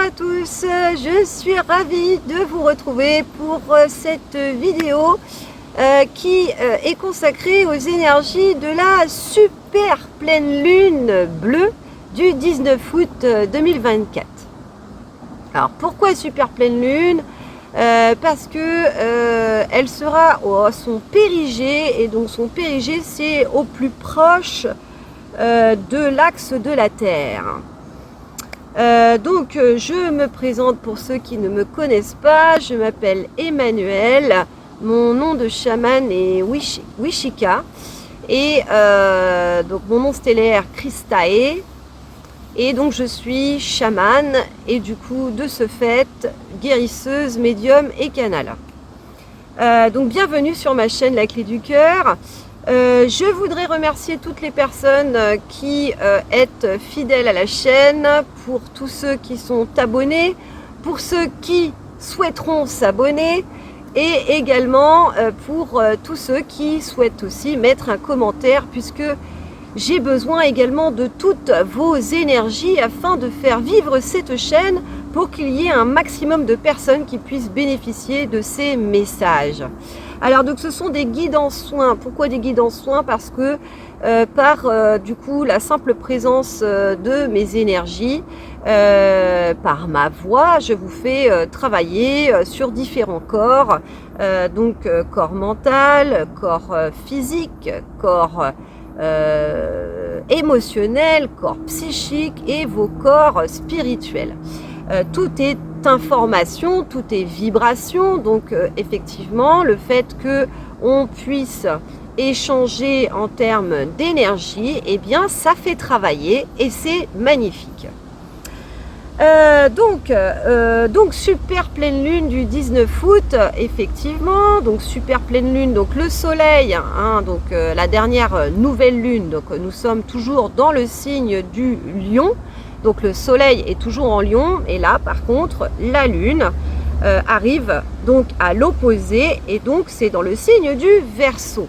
à tous, je suis ravie de vous retrouver pour cette vidéo qui est consacrée aux énergies de la super pleine lune bleue du 19 août 2024. Alors pourquoi super pleine lune? Parce que elle sera à son périgée, et donc son périgée c'est au plus proche de l'axe de la Terre. Donc je me présente pour ceux qui ne me connaissent pas, je m'appelle Emmanuelle, mon nom de chaman est Wishika, et donc mon nom stellaire Christae, et donc je suis chamane, et du coup de ce fait guérisseuse, médium et canal. Donc bienvenue sur ma chaîne La Clé du Cœur. Je voudrais remercier toutes les personnes qui êtes fidèles à la chaîne, pour tous ceux qui sont abonnés, pour ceux qui souhaiteront s'abonner, et également pour tous ceux qui souhaitent aussi mettre un commentaire, puisque j'ai besoin également de toutes vos énergies afin de faire vivre cette chaîne, pour qu'il y ait un maximum de personnes qui puissent bénéficier de ces messages. Alors donc ce sont des guides en soins. Pourquoi des guides en soins? Parce que par du coup la simple présence de mes énergies, par ma voix, je vous fais travailler sur différents corps, donc corps mental, corps physique, corps émotionnel, corps psychique et vos corps spirituels. Tout est information, tout est vibration, donc effectivement le fait que on puisse échanger en termes d'énergie, eh bien ça fait travailler et c'est magnifique. Donc super pleine lune du 19 août, effectivement, donc super pleine lune, donc le soleil, hein, donc la dernière nouvelle lune, donc nous sommes toujours dans le signe du lion. Donc le soleil est toujours en lion, et là par contre la lune arrive donc à l'opposé, et donc c'est dans le signe du Verseau.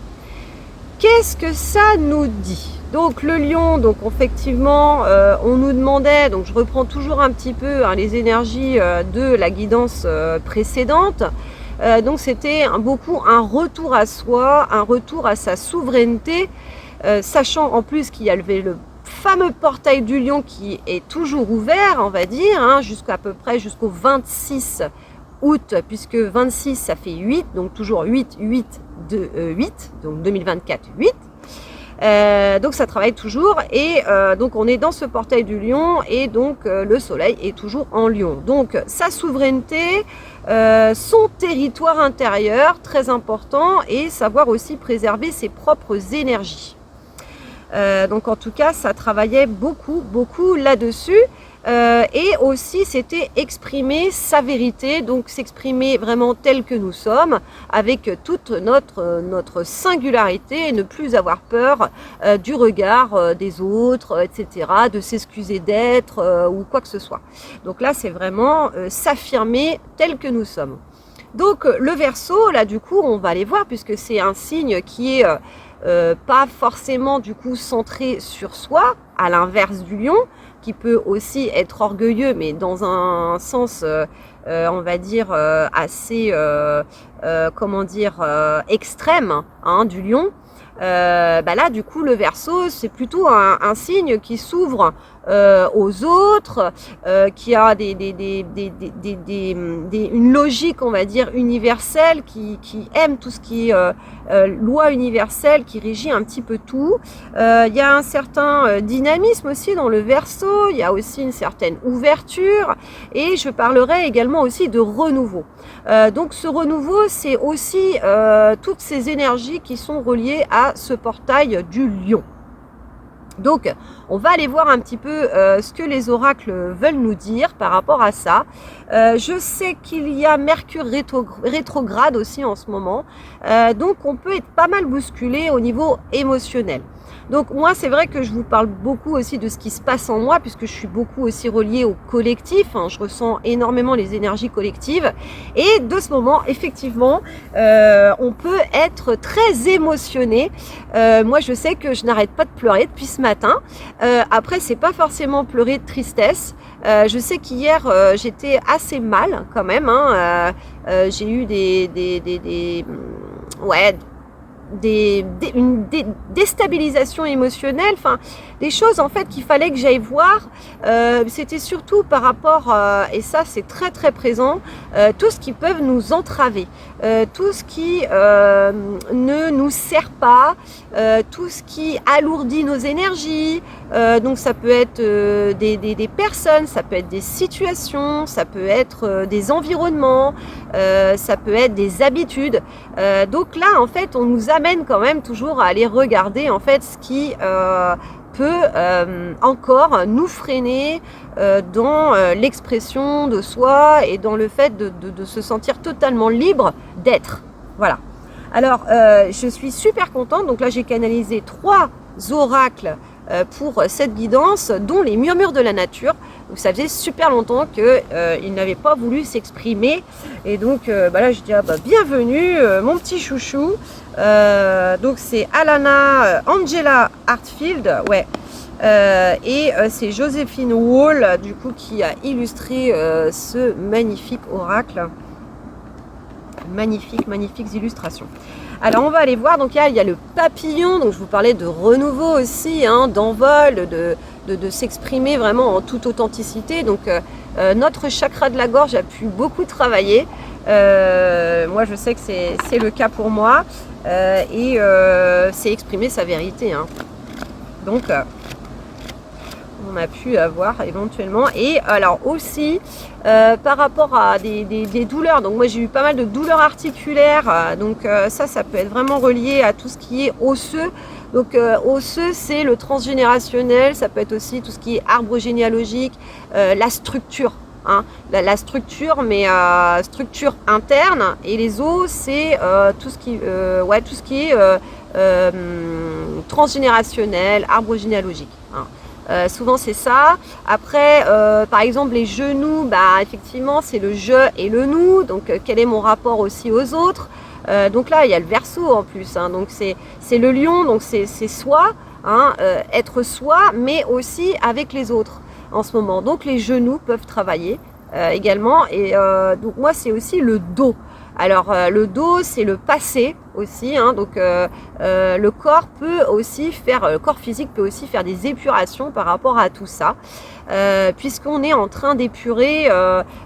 Qu'est-ce que ça nous dit? Donc le lion, donc effectivement on nous demandait, donc je reprends toujours un petit peu les énergies de la guidance précédente, donc c'était beaucoup un retour à soi, un retour à sa souveraineté, sachant en plus qu'il y a le fameux portail du lion qui est toujours ouvert, on va dire, jusqu'à peu près jusqu'au 26 août, puisque 26 ça fait 8, donc toujours 8, 8, 2, 8, donc 2024, 8. Donc ça travaille toujours, et donc on est dans ce portail du lion, et donc le soleil est toujours en lion. Donc sa souveraineté, son territoire intérieur, très important, et savoir aussi préserver ses propres énergies. Donc en tout cas ça travaillait beaucoup là-dessus, et aussi c'était exprimer sa vérité, donc s'exprimer vraiment tel que nous sommes, avec toute notre singularité, et ne plus avoir peur du regard des autres, etc., de s'excuser d'être ou quoi que ce soit. Donc là c'est vraiment s'affirmer tel que nous sommes. Donc le Verseau, là du coup on va aller voir, puisque c'est un signe qui est pas forcément du coup centré sur soi, à l'inverse du lion, qui peut aussi être orgueilleux, mais dans un sens on va dire assez comment dire extrême, du lion. Là du coup le Verseau c'est plutôt un signe qui s'ouvre aux autres, qui a une logique, on va dire, universelle, qui aime tout ce qui est loi universelle, qui régit un petit peu tout. Il y a un certain dynamisme aussi dans le Verseau, il y a aussi une certaine ouverture, et je parlerai également aussi de renouveau. Donc ce renouveau, c'est aussi toutes ces énergies qui sont reliées à ce portail du lion. Donc on va aller voir un petit peu ce que les oracles veulent nous dire par rapport à ça. Je sais qu'il y a Mercure rétrograde aussi en ce moment, donc on peut être pas mal bousculé au niveau émotionnel. Donc moi, c'est vrai que je vous parle beaucoup aussi de ce qui se passe en moi, puisque je suis beaucoup aussi reliée au collectif, hein, je ressens énormément les énergies collectives, et de ce moment, effectivement, on peut être très émotionné. Moi, je sais que je n'arrête pas de pleurer depuis ce matin. Après, c'est pas forcément pleurer de tristesse. Je sais qu'hier, j'étais assez mal quand même, hein. J'ai eu une déstabilisation émotionnelle, enfin des choses en fait qu'il fallait que j'aille voir. C'était surtout par rapport, et ça c'est très très présent, tout ce qui peut nous entraver, tout ce qui ne nous sert pas, tout ce qui alourdit nos énergies. Donc ça peut être des personnes, ça peut être des situations, ça peut être des environnements, ça peut être des habitudes. Donc là en fait on nous amène quand même toujours à aller regarder en fait ce qui peut encore nous freiner dans l'expression de soi et dans le fait de se sentir totalement libre d'être. Voilà. Alors je suis super contente, donc là j'ai canalisé 3 oracles pour cette guidance, dont les murmures de la nature. Donc ça faisait super longtemps qu'ils n'avaient pas voulu s'exprimer, et donc là je dis bienvenue mon petit chouchou. Donc c'est Alana Angela Hartfield, ouais. Et c'est Joséphine Wall du coup qui a illustré ce magnifique oracle. Magnifiques illustrations. Alors on va aller voir, donc il y a le papillon, donc je vous parlais de renouveau aussi, hein, d'envol, de s'exprimer vraiment en toute authenticité. Donc notre chakra de la gorge a pu beaucoup travailler. Moi je sais que c'est le cas pour moi, et c'est exprimer sa vérité, hein. Donc on a pu avoir éventuellement, et alors aussi par rapport à des douleurs, donc moi j'ai eu pas mal de douleurs articulaires, donc ça peut être vraiment relié à tout ce qui est osseux. Donc osseux, c'est le transgénérationnel, ça peut être aussi tout ce qui est arbre généalogique, la structure, hein, la structure, mais structure interne, et les os c'est tout ce qui est transgénérationnel, arbre généalogique, hein. Souvent c'est ça. Après par exemple les genoux, effectivement c'est le je et le nous, donc quel est mon rapport aussi aux autres. Donc là il y a le verseau en plus, hein, donc c'est le lion, donc c'est soi, hein, être soi, mais aussi avec les autres en ce moment. Donc les genoux peuvent travailler également, et donc moi c'est aussi le dos. Alors le dos c'est le passé aussi, hein, donc le corps peut aussi faire, le corps physique peut aussi faire des épurations par rapport à tout ça, puisqu'on est en train d'épurer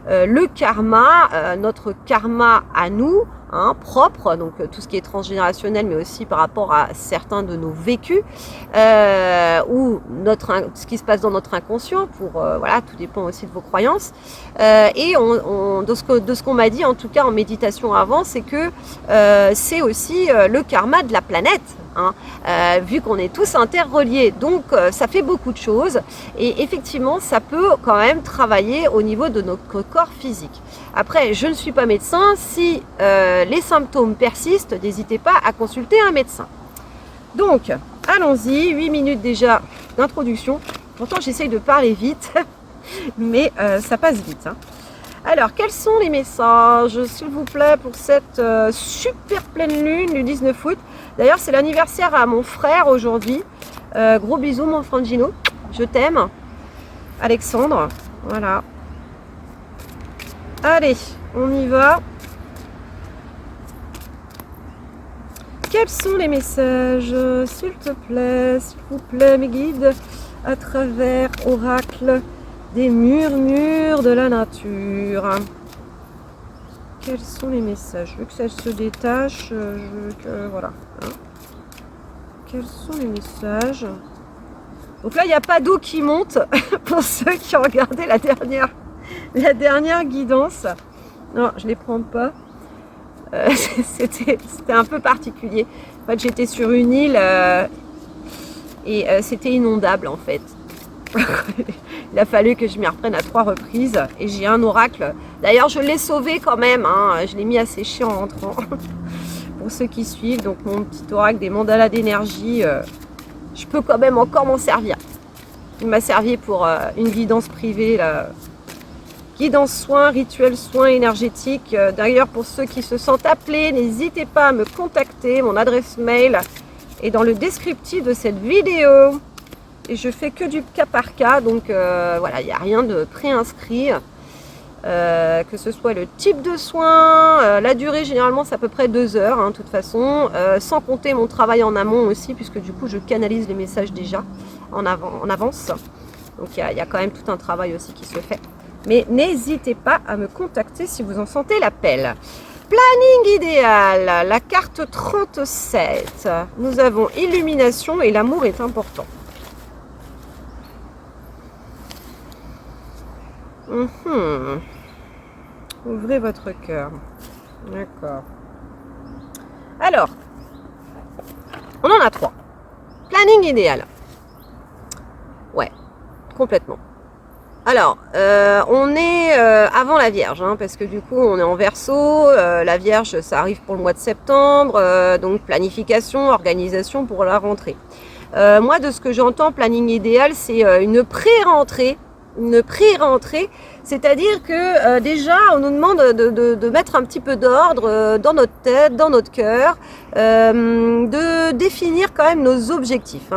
le karma, notre karma à nous, hein, propre, donc tout ce qui est transgénérationnel, mais aussi par rapport à certains de nos vécus, ou ce qui se passe dans notre inconscient, pour voilà, tout dépend aussi de vos croyances. Et de ce qu'on m'a dit, en tout cas en méditation avant, c'est que c'est aussi le karma de la planète, hein, vu qu'on est tous interreliés, donc ça fait beaucoup de choses, et effectivement ça peut quand même travailler au niveau de notre corps physique. Après, je ne suis pas médecin, si les symptômes persistent, n'hésitez pas à consulter un médecin. Donc allons-y, 8 minutes déjà d'introduction, pourtant j'essaye de parler vite mais ça passe vite, hein. Alors, quels sont les messages, s'il vous plaît, pour cette super pleine lune du 19 août. D'ailleurs, c'est l'anniversaire à mon frère aujourd'hui. Gros bisous, mon frangino. Je t'aime. Alexandre. Voilà. Allez, on y va. Quels sont les messages, s'il vous plaît, mes guides, à travers oracle des murmures de la nature? Quels sont les messages? Je veux que ça se détache, je veux que... voilà. Hein. Quels sont les messages? Donc là, il n'y a pas d'eau qui monte, pour ceux qui ont regardé la dernière guidance. Non, je ne les prends pas. C'était un peu particulier. En fait, j'étais sur une île et c'était inondable, en fait. Il a fallu que je m'y reprenne à 3 reprises, et j'ai un oracle. D'ailleurs je l'ai sauvé quand même, hein. Je l'ai mis à sécher en rentrant pour ceux qui suivent. Donc mon petit oracle des mandalas d'énergie, je peux quand même encore m'en servir. Il m'a servi pour une guidance privée, là. Guidance soins, rituel soins énergétiques. D'ailleurs, pour ceux qui se sentent appelés, n'hésitez pas à me contacter. Mon adresse mail est dans le descriptif de cette vidéo. Et je fais que du cas par cas, donc voilà, il n'y a rien de préinscrit. Que ce soit le type de soin, la durée, généralement c'est à peu près 2 heures, de toute façon, sans compter mon travail en amont aussi, puisque du coup je canalise les messages déjà en avance. Donc il y a quand même tout un travail aussi qui se fait. Mais n'hésitez pas à me contacter si vous en sentez l'appel. Planning idéal, la carte 37. Nous avons illumination et l'amour est important. Ouvrez votre cœur. D'accord. Alors, on en a 3. Planning idéal. Ouais, complètement. Alors, on est avant la Vierge, parce que du coup, on est en Verseau. La Vierge, ça arrive pour le mois de septembre. Donc, planification, organisation pour la rentrée. Moi, de ce que j'entends, planning idéal, c'est une pré-rentrée. Une pré-rentrée, c'est-à-dire que déjà, on nous demande de mettre un petit peu d'ordre dans notre tête, dans notre cœur, de définir quand même nos objectifs.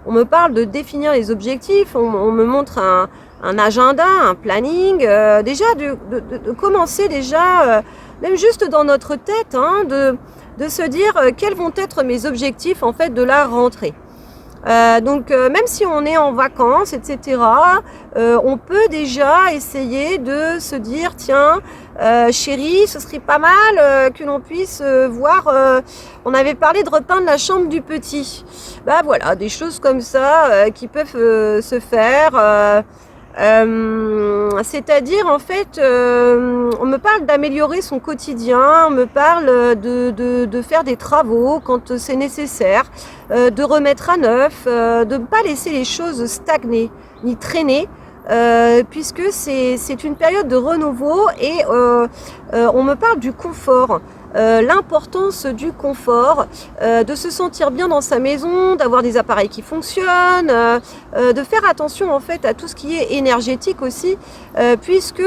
On me parle de définir les objectifs, on me montre un agenda, un planning, déjà de commencer déjà, même juste dans notre tête, de se dire quels vont être mes objectifs en fait de la rentrée. Donc même si on est en vacances, etc., on peut déjà essayer de se dire, tiens, chérie, ce serait pas mal que l'on puisse voir, on avait parlé de repeindre la chambre du petit. Bah voilà, des choses comme ça qui peuvent se faire. C'est-à-dire en fait on me parle d'améliorer son quotidien, on me parle de faire des travaux quand c'est nécessaire, de remettre à neuf, de ne pas laisser les choses stagner ni traîner, puisque c'est une période de renouveau et on me parle du confort. L'importance du confort, de se sentir bien dans sa maison, d'avoir des appareils qui fonctionnent, de faire attention en fait à tout ce qui est énergétique aussi, puisque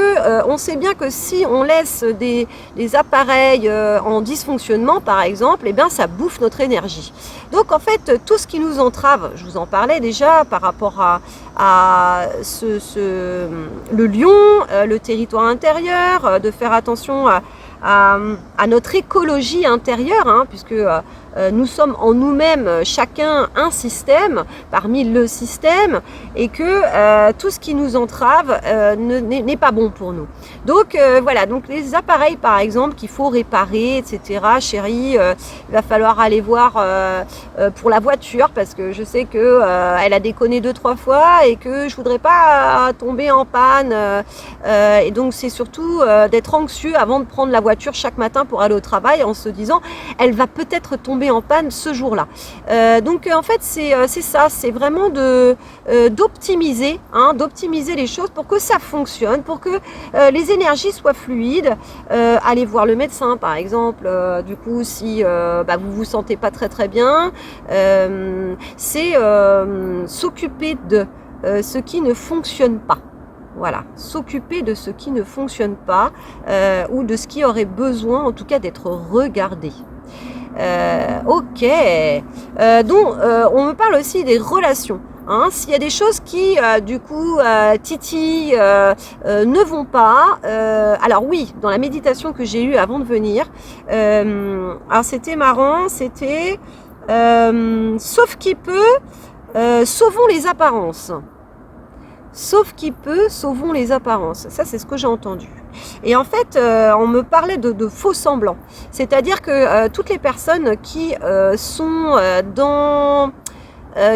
on sait bien que si on laisse des appareils en dysfonctionnement par exemple, eh bien ça bouffe notre énergie. Donc en fait tout ce qui nous entrave, je vous en parlais déjà par rapport à le lion, le territoire intérieur, de faire attention à notre écologie intérieure, puisque nous sommes en nous-mêmes chacun un système parmi le système et que tout ce qui nous entrave n'est pas bon pour nous. Donc voilà, donc les appareils par exemple qu'il faut réparer, etc. Chérie, il va falloir aller voir pour la voiture parce que je sais que elle a déconné 2-3 fois et que je voudrais pas tomber en panne et donc c'est surtout d'être anxieux avant de prendre la voiture chaque matin pour aller au travail en se disant elle va peut-être tomber en panne ce jour-là. Donc en fait c'est ça, c'est vraiment d'optimiser les choses pour que ça fonctionne, pour que les énergies soient fluides. Aller voir le médecin par exemple, du coup si vous vous sentez pas très bien, c'est s'occuper de ce qui ne fonctionne pas. Voilà, s'occuper de ce qui ne fonctionne pas ou de ce qui aurait besoin en tout cas d'être regardé. Ok, donc on me parle aussi des relations. S'il y a des choses qui du coup titillent, ne vont pas, alors oui, dans la méditation que j'ai eue avant de venir, alors c'était marrant, c'était sauf qui peut, sauvons les apparences. Sauf qui peut, sauvons les apparences. Ça, c'est ce que j'ai entendu. Et en fait, on me parlait de faux semblants. C'est-à-dire que toutes les personnes qui sont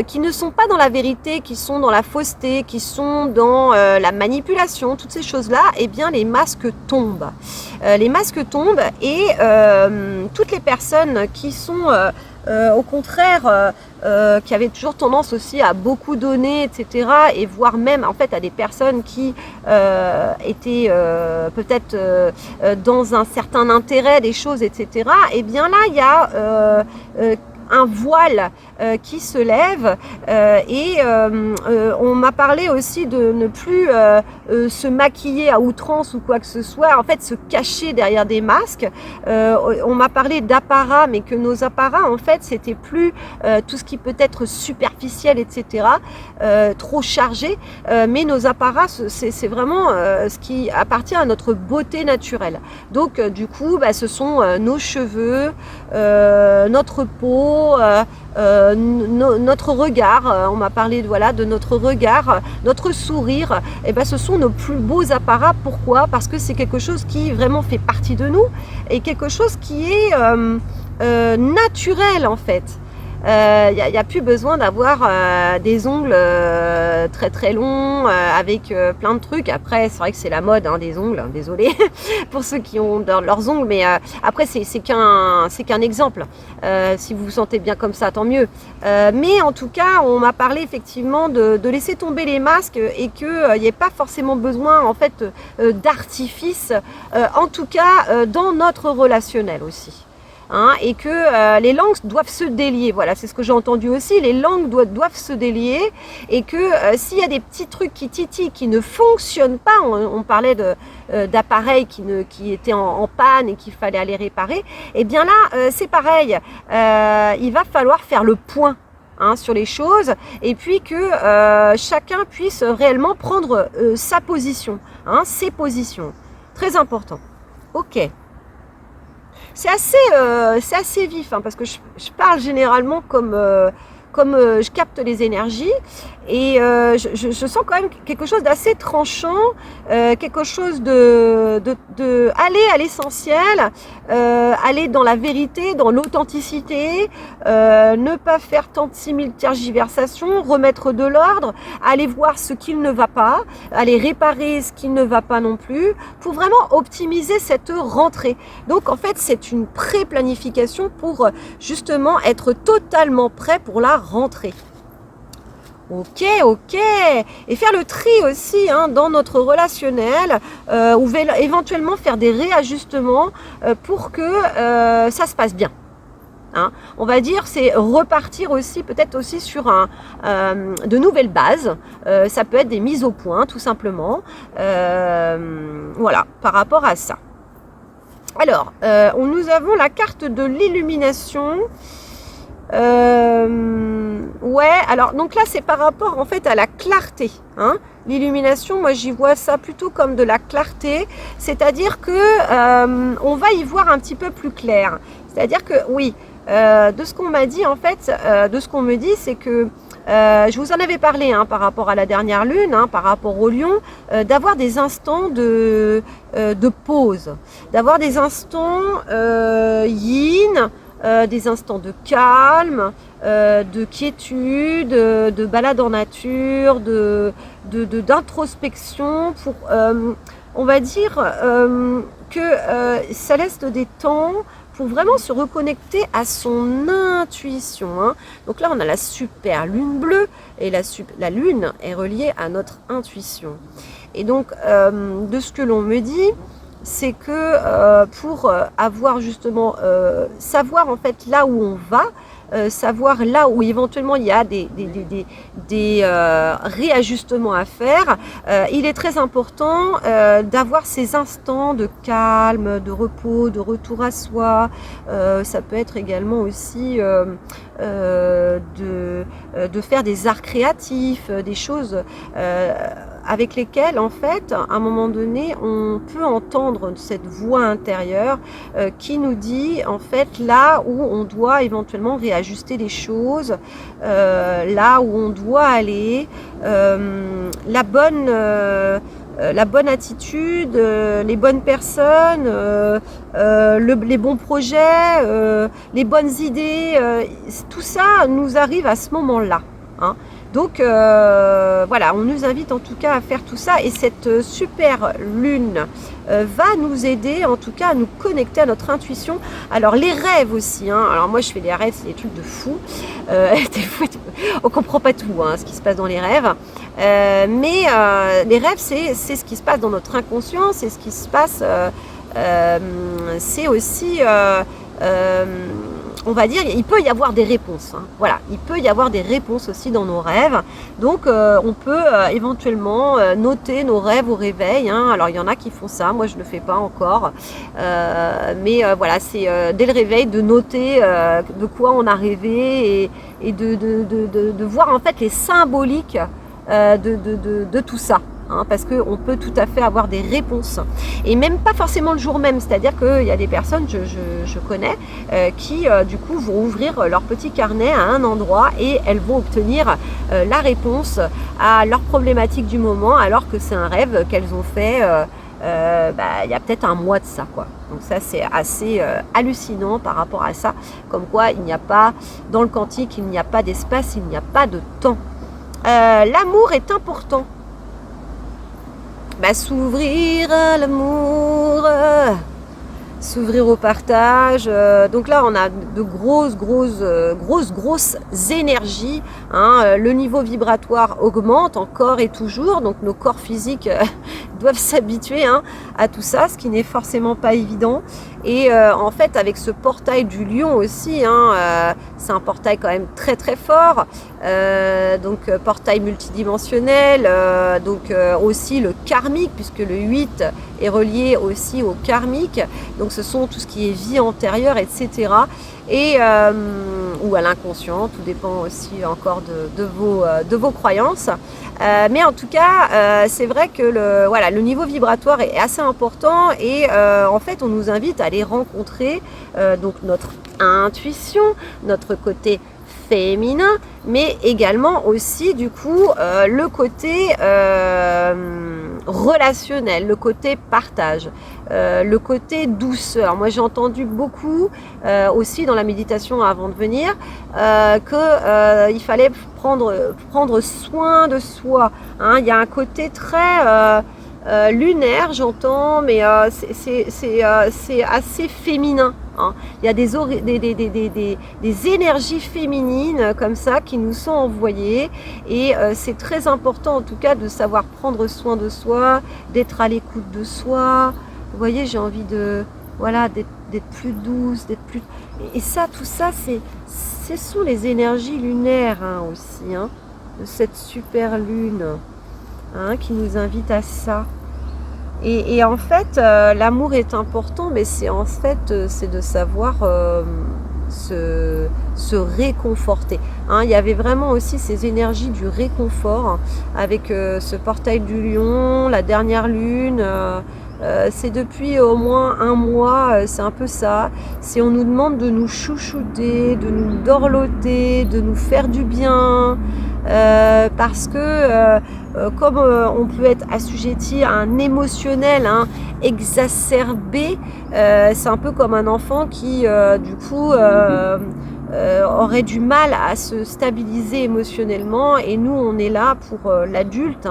qui ne sont pas dans la vérité, qui sont dans la fausseté, qui sont dans la manipulation, toutes ces choses-là, eh bien, les masques tombent. Les masques tombent et toutes les personnes qui sont au contraire, qui avaient toujours tendance aussi à beaucoup donner, etc. Et voire même en fait à des personnes qui étaient peut-être dans un certain intérêt des choses, etc. Et bien là, il y a un voile qui se lève on m'a parlé aussi de ne plus se maquiller à outrance ou quoi que ce soit, en fait se cacher derrière des masques. On m'a parlé d'apparat, mais que nos apparats en fait c'était plus tout ce qui peut être superficiel, etc., trop chargé, mais nos apparats c'est vraiment ce qui appartient à notre beauté naturelle. Donc du coup ce sont nos cheveux, notre peau, notre regard. On m'a parlé de notre regard, notre sourire. Et ce sont nos plus beaux apparats. Pourquoi? Parce que c'est quelque chose qui vraiment fait partie de nous et quelque chose qui est naturel en fait. Il n'y a plus besoin d'avoir des ongles très très longs avec plein de trucs. Après c'est vrai que c'est la mode des ongles, désolé pour ceux qui ont leurs ongles, mais après c'est qu'un exemple. Si vous vous sentez bien comme ça, tant mieux. Mais en tout cas on m'a parlé effectivement de laisser tomber les masques et qu'il n'y ait pas forcément besoin en fait d'artifice, en tout cas dans notre relationnel aussi. Et que les langues doivent se délier. Voilà, c'est ce que j'ai entendu aussi. Les langues doivent se délier et que s'il y a des petits trucs qui titillent, qui ne fonctionnent pas, on parlait d'appareils qui étaient en panne et qu'il fallait aller réparer, et bien là, c'est pareil. Il va falloir faire le point sur les choses et puis que chacun puisse réellement prendre sa position, ses positions. Très important. Ok. C'est assez vif parce que je parle généralement comme je capte les énergies et je sens quand même quelque chose d'assez tranchant, quelque chose de aller à l'essentiel, aller dans la vérité, dans l'authenticité, ne pas faire tant de tergiversations, remettre de l'ordre, aller voir ce qui ne va pas, aller réparer ce qui ne va pas non plus, pour vraiment optimiser cette rentrée. Donc en fait c'est une pré-planification pour justement être totalement prêt pour la rentrée. Ok. Et faire le tri aussi dans notre relationnel, ou éventuellement faire des réajustements pour que ça se passe bien. On va dire c'est repartir aussi peut-être aussi sur de nouvelles bases. Ça peut être des mises au point tout simplement. Voilà, par rapport à ça. Alors, nous avons la carte de l'illumination. Ouais, alors donc là c'est par rapport en fait à la clarté. L'illumination, moi j'y vois ça plutôt comme de la clarté, c'est-à-dire que on va y voir un petit peu plus clair. C'est-à-dire que oui, de ce qu'on m'a dit en fait, de ce qu'on me dit, c'est que je vous en avais parlé par rapport à la dernière lune, par rapport au lion, d'avoir des instants de pause, d'avoir des instants yin, des instants de calme, de quiétude, de balade en nature, d'introspection pour, on va dire, que ça laisse des temps pour vraiment se reconnecter à son intuition. Donc là, on a la super lune bleue et la lune est reliée à notre intuition. Et donc, de ce que l'on me dit, c'est que pour avoir justement, savoir en fait là où on va, savoir là où éventuellement il y a des réajustements à faire, il est très important d'avoir ces instants de calme, de repos, de retour à soi. Ça peut être également aussi de faire des arts créatifs, des choses avec lesquelles en fait à un moment donné on peut entendre cette voix intérieure qui nous dit en fait là où on doit éventuellement réajuster les choses, là où on doit aller, la bonne attitude, les bonnes personnes, les bons projets, les bonnes idées, tout ça nous arrive à ce moment-là. Donc voilà, on nous invite en tout cas à faire tout ça et cette super lune va nous aider en tout cas à nous connecter à notre intuition. Alors les rêves aussi, alors moi je fais des rêves, c'est des trucs de fou. Des fois on comprend pas tout ce qui se passe dans les rêves, mais les rêves c'est ce qui se passe dans notre inconscient, c'est ce qui se passe, c'est aussi on va dire, il peut y avoir des réponses. Hein. Voilà, il peut y avoir des réponses aussi dans nos rêves. Donc, on peut éventuellement noter nos rêves au réveil. Hein. Alors, il y en a qui font ça. Moi, je ne le fais pas encore. Mais voilà, c'est dès le réveil de noter de quoi on a rêvé et de voir en fait les symboliques de tout ça. Hein, parce qu'on peut tout à fait avoir des réponses. Et même pas forcément le jour même, c'est-à-dire qu'il y a des personnes, je connais, qui du coup vont ouvrir leur petit carnet à un endroit et elles vont obtenir la réponse à leur problématique du moment, alors que c'est un rêve qu'elles ont fait il y a peut-être un mois de ça, quoi. Donc ça, c'est assez hallucinant par rapport à ça, comme quoi il n'y a pas, dans le quantique, il n'y a pas d'espace, il n'y a pas de temps. L'amour est important. S'ouvrir à l'amour, s'ouvrir au partage. Donc là, on a de grosses énergies. Hein. Le niveau vibratoire augmente encore et toujours. Donc nos corps physiques doivent s'habituer à tout ça, ce qui n'est forcément pas évident. Et en fait, avec ce portail du lion aussi, c'est un portail quand même très très fort. Donc portail multidimensionnel, aussi le karmique, puisque le 8 est relié aussi au karmique. Donc ce sont tout ce qui est vie antérieure, etc. Et, ou à l'inconscient, tout dépend aussi encore de vos croyances. Mais en tout cas, c'est vrai que le niveau vibratoire est assez important et en fait, on nous invite à aller rencontrer donc notre intuition, notre côté féminin, mais également aussi du coup le côté relationnel, le côté partage, le côté douceur. Moi j'ai entendu beaucoup aussi dans la méditation avant de venir qu'il fallait prendre soin de soi. Hein. Il y a un côté très lunaire, j'entends, mais c'est assez féminin. Hein. Il y a des énergies féminines comme ça qui nous sont envoyées et c'est très important en tout cas de savoir prendre soin de soi, d'être à l'écoute de soi. Vous voyez, j'ai envie d'être plus douce, d'être plus... Et ça, tout ça, ce sont les énergies lunaires aussi, de cette super lune qui nous invite à ça. Et en fait, l'amour est important, mais c'est de savoir se réconforter. Il y avait vraiment aussi ces énergies du réconfort avec ce portail du lion, la dernière lune. C'est depuis au moins un mois, c'est un peu ça. C'est on nous demande de nous chouchouter, de nous dorloter, de nous faire du bien. Parce que comme on peut être assujetti à un émotionnel exacerbé, c'est un peu comme un enfant qui du coup aurait du mal à se stabiliser émotionnellement, et nous on est là pour l'adulte,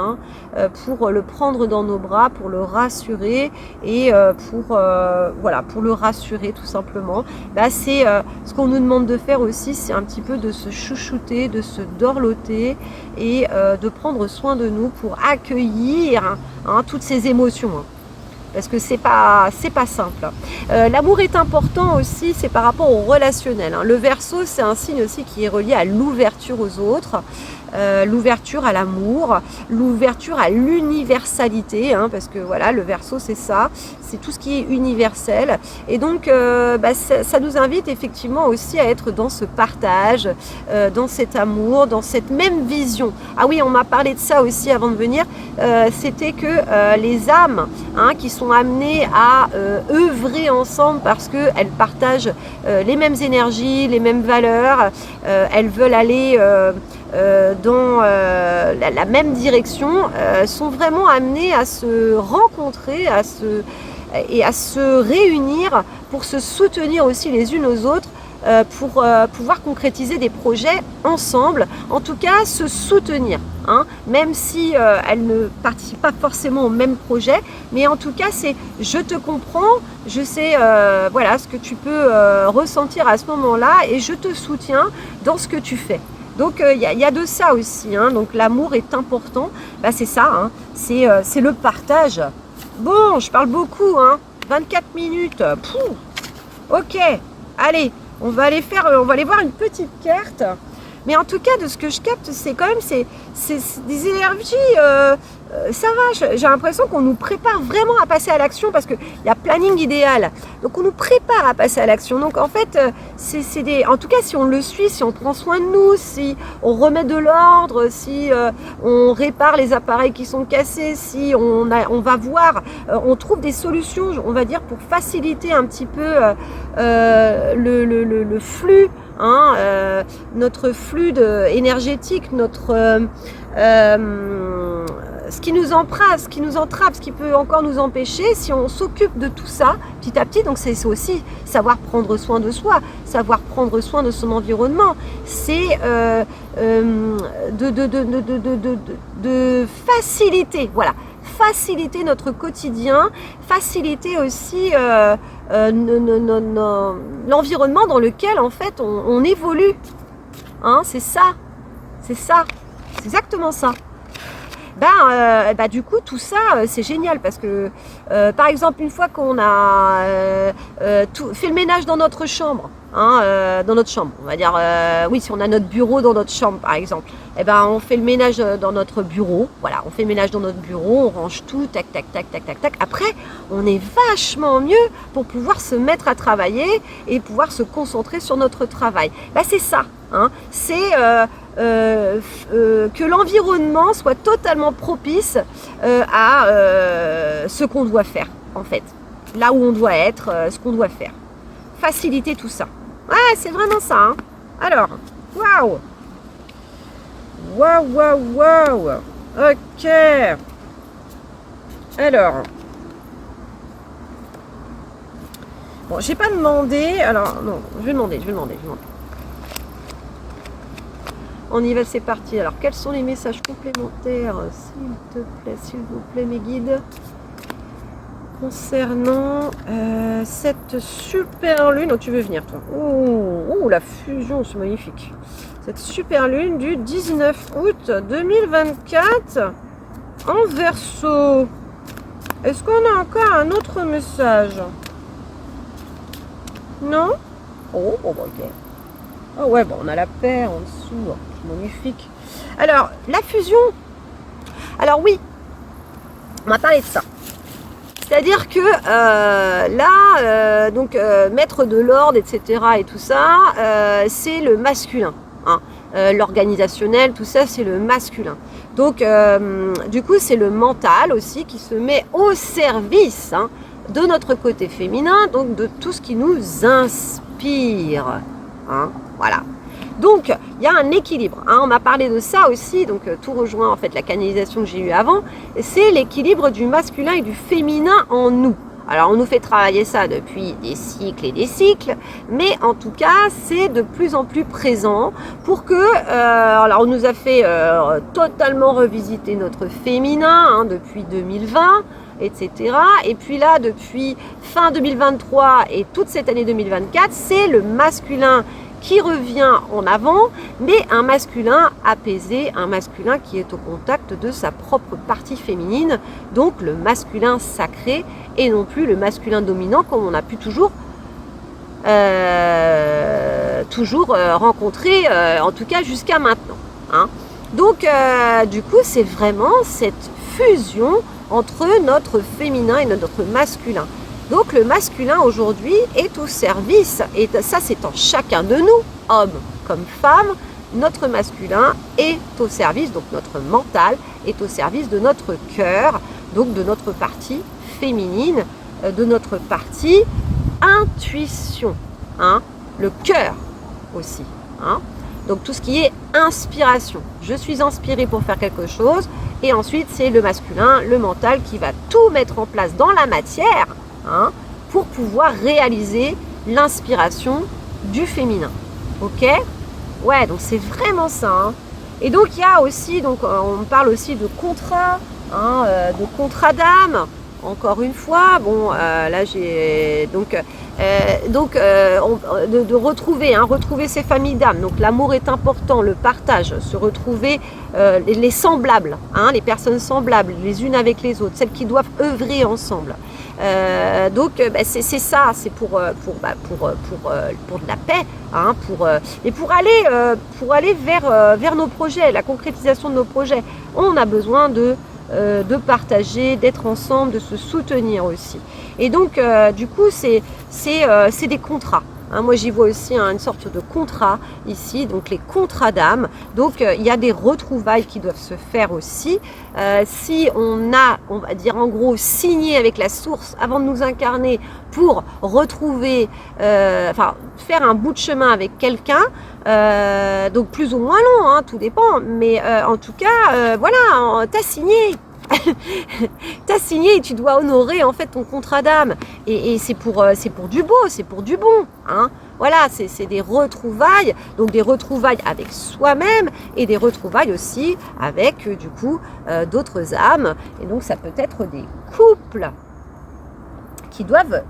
pour le prendre dans nos bras, pour le rassurer et pour le rassurer tout simplement. C'est ce qu'on nous demande de faire aussi, c'est un petit peu de se chouchouter, de se dorloter et de prendre soin de nous pour accueillir toutes ces émotions. Parce que c'est pas simple. L'amour est important aussi, c'est par rapport au relationnel. Le Verseau, c'est un signe aussi qui est relié à l'ouverture aux autres, l'ouverture à l'amour, l'ouverture à l'universalité, parce que voilà, le Verseau c'est ça, c'est tout ce qui est universel. Et donc ça nous invite effectivement aussi à être dans ce partage, dans cet amour, dans cette même vision. Ah oui, on m'a parlé de ça aussi avant de venir, c'était que les âmes qui sont amenées à œuvrer ensemble parce qu'elles partagent les mêmes énergies, les mêmes valeurs, elles veulent aller dans la même direction, sont vraiment amenées à se rencontrer, et à se réunir pour se soutenir aussi les unes aux autres, pour pouvoir concrétiser des projets ensemble, en tout cas se soutenir, même si elles ne participent pas forcément au même projet, mais en tout cas c'est je te comprends, je sais ce que tu peux ressentir à ce moment-là et je te soutiens dans ce que tu fais. Donc il y a de ça aussi, donc l'amour est important, c'est ça, c'est le partage. Bon, je parle beaucoup, 24 minutes, ok, allez, On va aller voir une petite carte. Mais en tout cas, de ce que je capte, c'est quand même c'est des énergies, ça va, j'ai l'impression qu'on nous prépare vraiment à passer à l'action parce qu'il y a planning idéal. Donc on nous prépare à passer à l'action. Donc en fait, en tout cas, si on le suit, si on prend soin de nous, si on remet de l'ordre, si on répare les appareils qui sont cassés, si on va voir, on trouve des solutions, on va dire, pour faciliter un petit peu le flux. Notre flux énergétique, ce qui nous entrave, ce qui peut encore nous empêcher, si on s'occupe de tout ça petit à petit. Donc c'est aussi savoir prendre soin de soi, savoir prendre soin de son environnement. C'est de faciliter, voilà, faciliter notre quotidien, faciliter aussi l'environnement dans lequel en fait on évolue. C'est ça, c'est exactement ça. Du coup tout ça c'est génial parce que par exemple une fois qu'on a fait le ménage dans notre chambre, dans notre chambre, on va dire oui, si on a notre bureau dans notre chambre par exemple, on fait le ménage dans notre bureau, voilà, on fait le ménage dans notre bureau, on range tout, tac tac tac tac tac tac. Après on est vachement mieux pour pouvoir se mettre à travailler et pouvoir se concentrer sur notre travail. C'est ça, c'est que l'environnement soit totalement propice à ce qu'on doit faire en fait, là où on doit être, ce qu'on doit faire, faciliter tout ça. Ouais, c'est vraiment ça. Alors, waouh, ok. Alors, bon, j'ai pas demandé. Alors non, je vais demander. On y va, c'est parti. Alors, quels sont les messages complémentaires, s'il vous plaît, mes guides, concernant cette super lune. Oh, tu veux venir, toi? Oh, la fusion, c'est magnifique. Cette super lune du 19 août 2024 en Verseau. Est-ce qu'on a encore un autre message? Non? Oh, ok. Oh ouais, on a la paix en dessous. Magnifique. Alors, la fusion. Alors oui, on va parler de ça. C'est-à-dire que mettre de l'ordre, etc. et tout ça, c'est le masculin. L'organisationnel, tout ça, c'est le masculin. Donc, du coup, c'est le mental aussi qui se met au service de notre côté féminin, donc de tout ce qui nous inspire. Voilà. Donc, il y a un équilibre. On m'a parlé de ça aussi, donc tout rejoint en fait la canalisation que j'ai eue avant. C'est l'équilibre du masculin et du féminin en nous. Alors, on nous fait travailler ça depuis des cycles et des cycles, mais en tout cas, c'est de plus en plus présent pour que... alors, on nous a fait totalement revisiter notre féminin depuis 2020, etc. Et puis là, depuis fin 2023 et toute cette année 2024, c'est le masculin qui revient en avant, mais un masculin apaisé, un masculin qui est au contact de sa propre partie féminine, donc le masculin sacré et non plus le masculin dominant comme on a pu toujours rencontrer, en tout cas jusqu'à maintenant. Donc du coup c'est vraiment cette fusion entre notre féminin et notre masculin. Donc le masculin aujourd'hui est au service, et ça c'est en chacun de nous, hommes comme femmes, notre masculin est au service, donc notre mental est au service de notre cœur, donc de notre partie féminine, de notre partie intuition, le cœur aussi. Donc tout ce qui est inspiration, je suis inspirée pour faire quelque chose, et ensuite c'est le masculin, le mental qui va tout mettre en place dans la matière, pour pouvoir réaliser l'inspiration du féminin. Ok? Ouais, donc c'est vraiment ça. Et donc il y a aussi, donc on parle aussi de contrat, de contrat d'âme. encore une fois. Bon, là j'ai de retrouver, retrouver ces familles d'âmes. Donc l'amour est important, le partage, se retrouver les semblables, les personnes semblables, les unes avec les autres, celles qui doivent œuvrer ensemble. C'est ça, c'est pour de la paix, et pour aller vers nos projets, la concrétisation de nos projets. On a besoin de partager, d'être ensemble, de se soutenir aussi. Et donc, du coup, c'est des contrats. Moi, j'y vois aussi une sorte de contrat ici, donc les contrats d'âme. Donc, il y a des retrouvailles qui doivent se faire aussi. Si on va dire en gros, signé avec la source avant de nous incarner pour retrouver, faire un bout de chemin avec quelqu'un, donc plus ou moins long, tout dépend. Mais en tout cas, voilà, t'as signé. T'as signé et tu dois honorer en fait ton contrat d'âme et c'est pour du beau, c'est pour du bon, Voilà, c'est des retrouvailles, donc des retrouvailles avec soi-même et des retrouvailles aussi avec du coup d'autres âmes, et donc ça peut être des couples qui doivent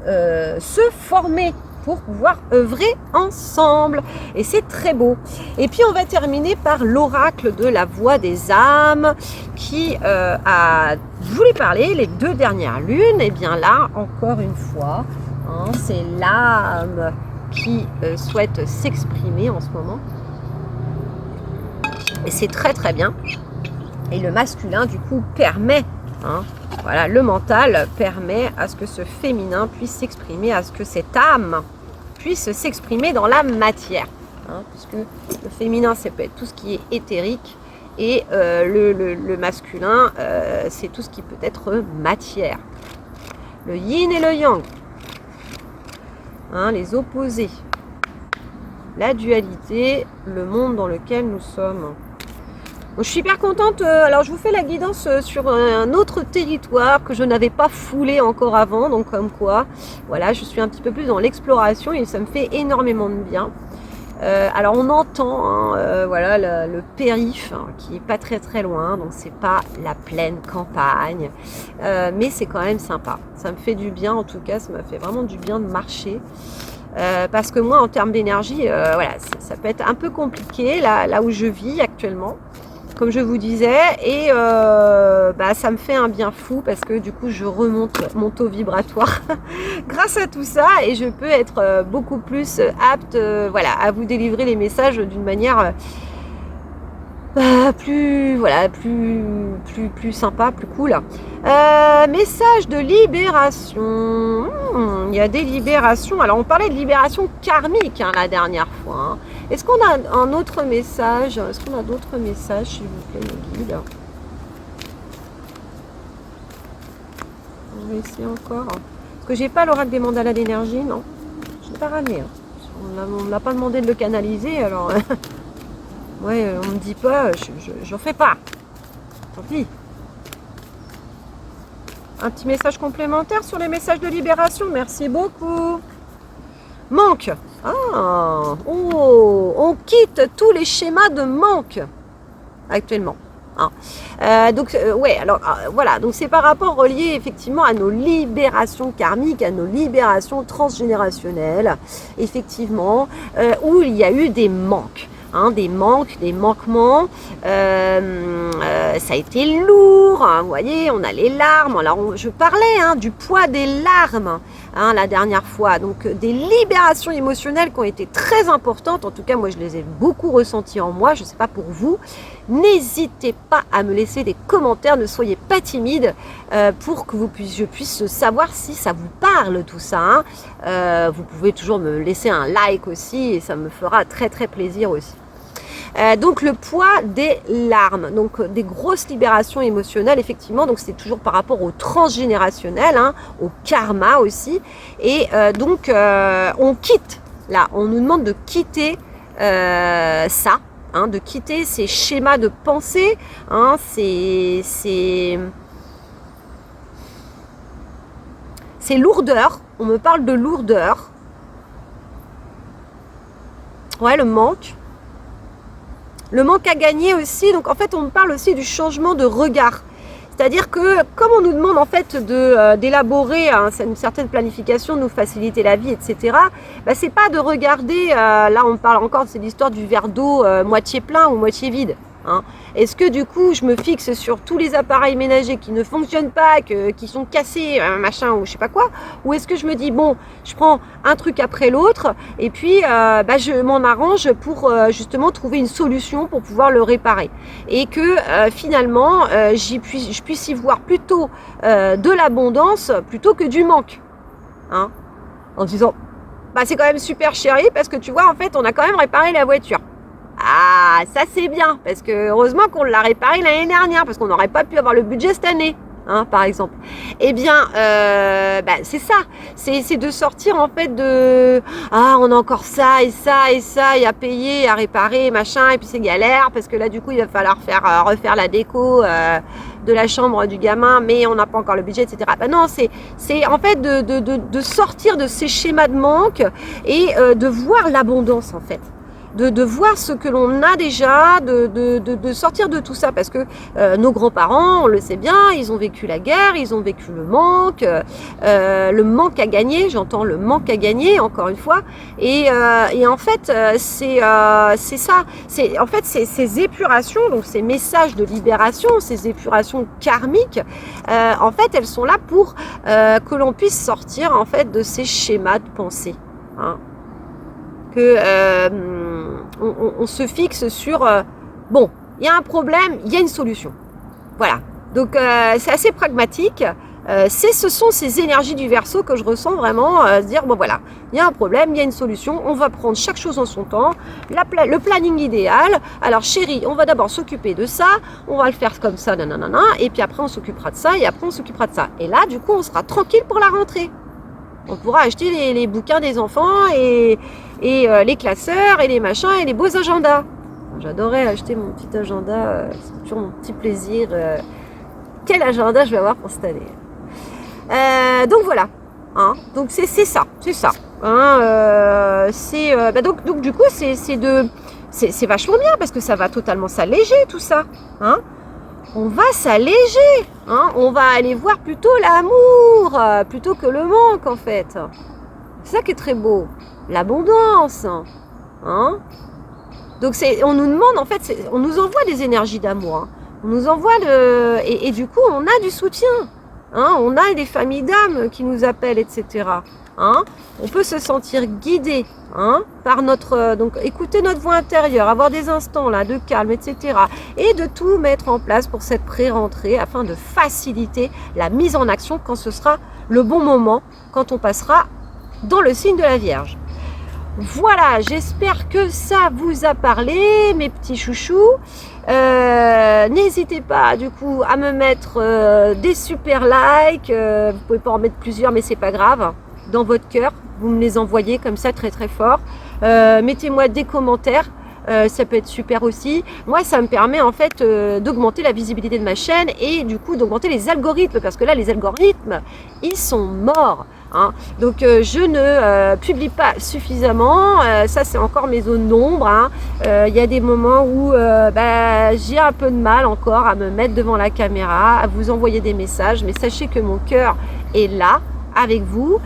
se former pour pouvoir œuvrer ensemble, et c'est très beau. Et puis on va terminer par l'oracle de la voix des âmes qui a voulu parler les 2 dernières lunes. Et bien là, encore une fois, c'est l'âme qui souhaite s'exprimer en ce moment, et c'est très très bien. Et le masculin du coup permet, voilà, le mental permet à ce que ce féminin puisse s'exprimer, à ce que cette âme puisse s'exprimer dans la matière, puisque le féminin, c'est peut être tout ce qui est éthérique, et le masculin, c'est tout ce qui peut être matière. Le yin et le yang, les opposés, la dualité, le monde dans lequel nous sommes. Je suis hyper contente. Alors je vous fais la guidance sur un autre territoire que je n'avais pas foulé encore avant, donc comme quoi, voilà, je suis un petit peu plus dans l'exploration et ça me fait énormément de bien. Alors on entend, voilà, le périph' qui est pas très très loin, donc c'est pas la pleine campagne, mais c'est quand même sympa. Ça me fait du bien, en tout cas, ça m'a fait vraiment du bien de marcher. Parce que moi, en termes d'énergie, voilà, ça peut être un peu compliqué là où je vis actuellement, comme je vous disais, et ça me fait un bien fou parce que du coup je remonte mon taux vibratoire grâce à tout ça, et je peux être beaucoup plus apte voilà, à vous délivrer les messages d'une manière plus sympa, plus cool. Message de libération. Il y a des libérations. Alors on parlait de libération karmique la dernière fois. Est-ce qu'on a un autre message? Est-ce qu'on a d'autres messages, s'il vous plaît, mes guides? On va essayer encore. Parce que j'ai pas l'oracle des mandalas d'énergie, non. Je l'ai pas ramené. On ne l'a pas demandé de le canaliser, alors... Ouais, on me dit pas, j'en fais pas. Tant pis. Un petit message complémentaire sur les messages de libération. Merci beaucoup. Manque. On quitte tous les schémas de manque actuellement. Voilà, donc c'est par rapport relié effectivement à nos libérations karmiques, à nos libérations transgénérationnelles, effectivement, où il y a eu des manques. Des manquements, ça a été lourd, vous voyez, on a les larmes. Alors je parlais du poids des larmes la dernière fois, donc des libérations émotionnelles qui ont été très importantes. En tout cas, moi je les ai beaucoup ressenties en moi, je ne sais pas pour vous. N'hésitez pas à me laisser des commentaires, ne soyez pas timide, pour que je puisse savoir si ça vous parle tout ça. Vous pouvez toujours me laisser un like aussi, et ça me fera très très plaisir aussi. Donc le poids des larmes, donc des grosses libérations émotionnelles, effectivement. Donc c'est toujours par rapport au transgénérationnel, au karma aussi. Et donc on quitte, là, on nous demande de quitter ça. De quitter ces schémas de pensée, ces lourdeurs. On me parle de lourdeur. Ouais, le manque. Le manque à gagner aussi. Donc en fait, on me parle aussi du changement de regard. C'est-à-dire que comme on nous demande en fait d'élaborer une certaine planification, de nous faciliter la vie, etc., bah, c'est pas de regarder, là on parle encore de l'histoire du verre d'eau moitié plein ou moitié vide. Hein. Est-ce que du coup je me fixe sur tous les appareils ménagers qui ne fonctionnent pas, qui sont cassés, machin ou je sais pas quoi, ou est-ce que je me dis bon, je prends un truc après l'autre et puis bah, je m'en arrange pour justement trouver une solution pour pouvoir le réparer et que finalement je puisse y voir plutôt de l'abondance plutôt que du manque, hein, en disant bah c'est quand même super chéri parce que tu vois en fait on a quand même réparé la voiture. Ah, ça c'est bien, parce que heureusement qu'on l'a réparé l'année dernière, parce qu'on n'aurait pas pu avoir le budget cette année, hein, par exemple. Eh bien, bah, c'est ça, c'est de sortir en fait de ah on a encore ça et ça et ça et à payer, à réparer, machin, et puis c'est galère parce que là du coup il va falloir refaire la déco de la chambre du gamin, mais on n'a pas encore le budget, etc. Bah non, c'est en fait de sortir de ces schémas de manque et de voir l'abondance en fait. De voir ce que l'on a déjà, de sortir de tout ça, parce que nos grands-parents, on le sait bien, ils ont vécu la guerre, ils ont vécu le manque à gagner, j'entends le manque à gagner, encore une fois, et en fait, c'est ça, en fait, ces épurations, donc ces messages de libération, ces épurations karmiques, en fait, elles sont là pour que l'on puisse sortir, en fait, de ces schémas de pensée, hein. Que on se fixe sur bon, il y a un problème, il y a une solution. Voilà. Donc c'est assez pragmatique. Ce sont ces énergies du Verseau que je ressens vraiment, se dire bon voilà, il y a un problème, il y a une solution, on va prendre chaque chose en son temps, le planning idéal. Alors chérie, on va d'abord s'occuper de ça, on va le faire comme ça, nanana, et puis après on s'occupera de ça, et après on s'occupera de ça. Et là, du coup, on sera tranquille pour la rentrée. On pourra acheter les bouquins des enfants et les classeurs et les machins et les beaux agendas. J'adorais acheter mon petit agenda, c'est toujours mon petit plaisir. Quel agenda je vais avoir pour cette année. Donc voilà, hein, donc c'est ça. Hein, donc du coup c'est vachement bien parce que ça va totalement s'alléger tout ça. Hein. On va s'alléger, hein, on va aller voir plutôt l'amour, plutôt que le manque en fait. C'est ça qui est très beau, l'abondance, hein. Donc on nous demande en fait, on nous envoie des énergies d'amour, hein. On nous envoie et du coup on a du soutien, hein, on a des familles d'âmes qui nous appellent, etc. Hein, on peut se sentir guidé, hein, par notre donc écouter notre voix intérieure, avoir des instants là de calme, etc. Et de tout mettre en place pour cette pré-rentrée afin de faciliter la mise en action quand ce sera le bon moment, quand on passera dans le signe de la Vierge. Voilà, j'espère que ça vous a parlé, mes petits chouchous. N'hésitez pas du coup à me mettre des super likes. Vous pouvez pas en mettre plusieurs, mais c'est pas grave. Dans votre cœur, vous me les envoyez comme ça très très fort. Mettez-moi des commentaires, ça peut être super aussi. Moi, ça me permet en fait d'augmenter la visibilité de ma chaîne et du coup d'augmenter les algorithmes, parce que là, les algorithmes, ils sont morts. Hein. Donc je ne publie pas suffisamment, ça c'est encore mes zones d'ombre, hein. Y a des moments où j'ai un peu de mal encore à me mettre devant la caméra, à vous envoyer des messages, mais sachez que mon cœur est là avec vous,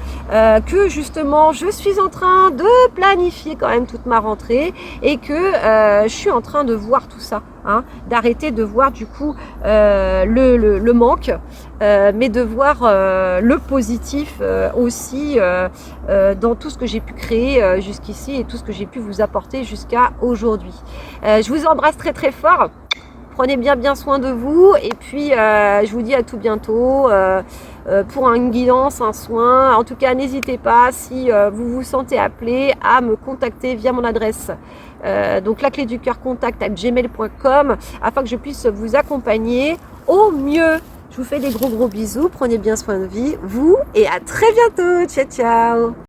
que justement je suis en train de planifier quand même toute ma rentrée et que je suis en train de voir tout ça, hein, d'arrêter de voir du coup le manque, mais de voir le positif aussi dans tout ce que j'ai pu créer jusqu'ici et tout ce que j'ai pu vous apporter jusqu'à aujourd'hui. Je vous embrasse très très fort. Prenez bien soin de vous et puis je vous dis à tout bientôt pour une guidance, un soin. En tout cas, n'hésitez pas si vous vous sentez appelé à me contacter via mon adresse. Donc la clé du cœur contact@gmail.com afin que je puisse vous accompagner au mieux. Je vous fais des gros bisous. Prenez bien soin de vous et à très bientôt. Ciao ciao.